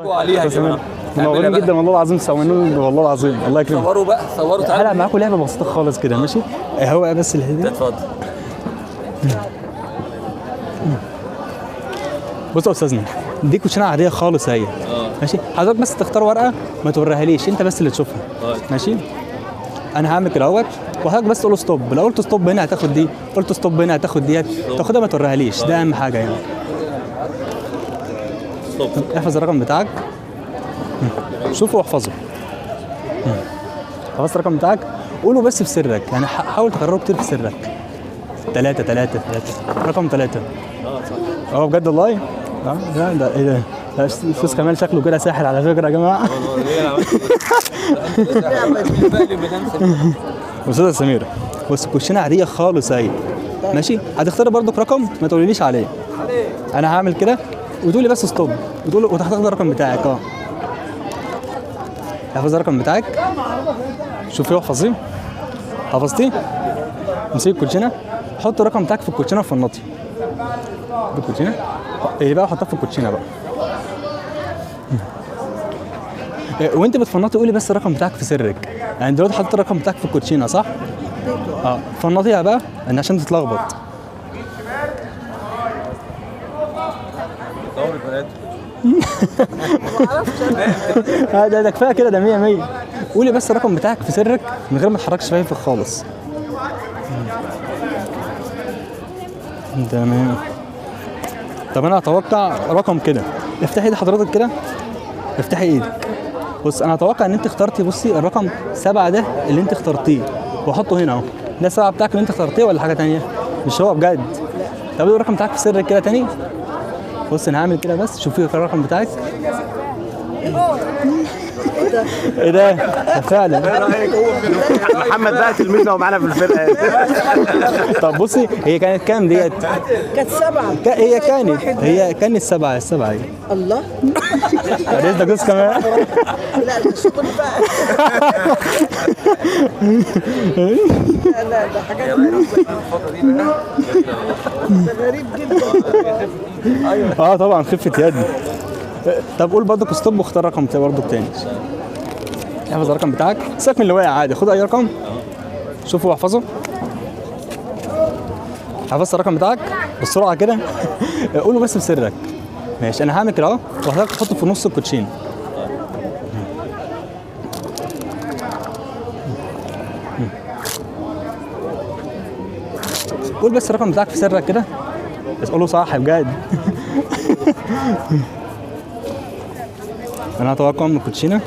عليها يا جماعه. منورين جدا والله العظيم، سوينون والله العظيم، الله يكرمك. صوروا بقى، صوروا. هلعب معاكم لعبه بسيطه خالص كده، ماشي؟ هو بس الهديه. اتفضل. بص يا استاذنا، دي كوتشينه عاديه خالص اهي. ماشي، حضرتك بس تختار ورقه ما توريهاليش، انت بس اللي تشوفها. ماشي، انا هعمل كده اهوت، وحضرتك بس تقول ستوب. لو قلت ستوب هنا هتاخد دي، قلت ستوب هنا هتاخد ديت، تاخدها ما توريهاليش، ده اهم حاجه يعني. ستوب. احفظ الرقم بتاعك، شوفه واحفظه. حفظت الرقم بتاعك، قوله بس في سرك، يعني حاول تكرره كتير في سرك. 3 3 3 رقم 3. صح. بجد والله؟ ده ايه ده؟ لا استاذ كمال شكله كده ساحر على فكره يا جماعه. استاذه سميره، بص الكوتشينه عاديه خالص اهي، ماشي؟ هتختار برضك رقم ما تقوليليش عليه. انا هعمل كده وتقولي بس ستوب، وتحتاج الرقم بتاعك. احفظ الرقم بتاعك، شوفيه واحفظيه. حفظتيه؟ امسكي الكوتشينه، حط الرقم بتاعك في الكوتشينه وفنطي بالكوتشينه. ايه بقى، حطها في الكوتشينه بقى. وانت بتفنطي قولي بس الرقم بتاعك في سرك. يعني دلوقتي حطيت الرقم بتاعك في الكوتشينه صح؟ فنطيها بقى ان عشان تتلخبط. ده كفايه كده، ده 100 100. قولي بس الرقم بتاعك في سرك من غير ما تحركش شفايفك خالص. تمام. طب انا هتوقع رقم كده. افتحي ايد حضرتك كده، افتحي ايدك. بص انا هتوقع ان انت اخترتي، بصي الرقم 7 ده اللي انت اخترتيه، وحطه هنا اهو. ده 7 بتاعك اللي انت اخترتيه ولا حاجه ثانيه؟ مش هو بجد؟ طب قول الرقم بتاعك في سرك كده تاني. بص انا هعمل كده بس، شوفي الرقم بتاعك. ايه ده؟ فعلا. محمد بقى تلميذنا ومعانا في الفرقه. طب بصي، هي كانت كام ديت؟ كانت 7. هي كانت 7 اهي. الله. ده جوز كمان. لا مش كل بقى. لا ده حاجات غريب جدا. طبعا خفة يد. طب قول برضك ستوب واختار رقم برضك تاني. احفظ الرقم بتاعك، سيبك من اللي واقع عادي، خد اي رقم شوفه واحفظه. حفظت الرقم بتاعك بسرعه كده. قوله بس بسرك. ماشي، انا هعمل كده اهو، وحضرتك تحطه في نص الكوتشين. قول بس الرقم بتاعك في سرك كده، بس قوله صح بجد. انا هتوقع من الكوتشينه.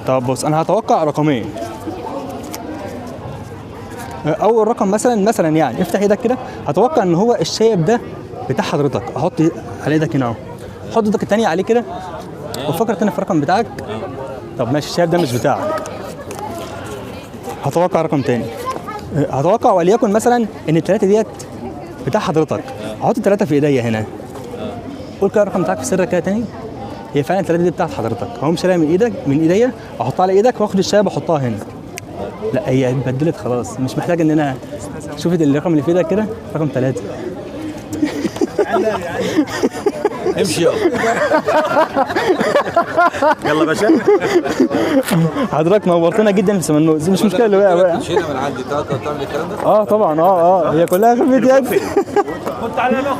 طب بص انا هتوقع رقمين. اول رقم مثلا يعني افتح ايدك كده، هتوقع ان هو الشايب ده بتاع حضرتك. احط على ايدك هنا اهو، حط ايدك الثانيه عليه كده، وفكر تاني في الرقم بتاعك. طب ماشي، الشايب ده مش بتاعك. هتوقع رقم تاني. هتوقع وليكن مثلا ان الثلاثه ديت بتاع حضرتك. احط الثلاثه في ايديا هنا. قول كده الرقم بتاعك في سرك كده تاني. هي فعلا الثلاثه دي بتاعت حضرتك، اهو شايلها من ايديا، احطها على ايدك واخد الشايب واحطها هنا. لا هي اتبدلت خلاص، مش محتاج ان انا. شوفي الرقم اللي في ايدك كده، رقم 3. امشي يلا يا باشا. حضرتك نورتنا جدا في سمنوز، مش مشكله اللي واقع. مشينا من عندي تعمل الكلام ده. طبعا. هي كلها خفة يد.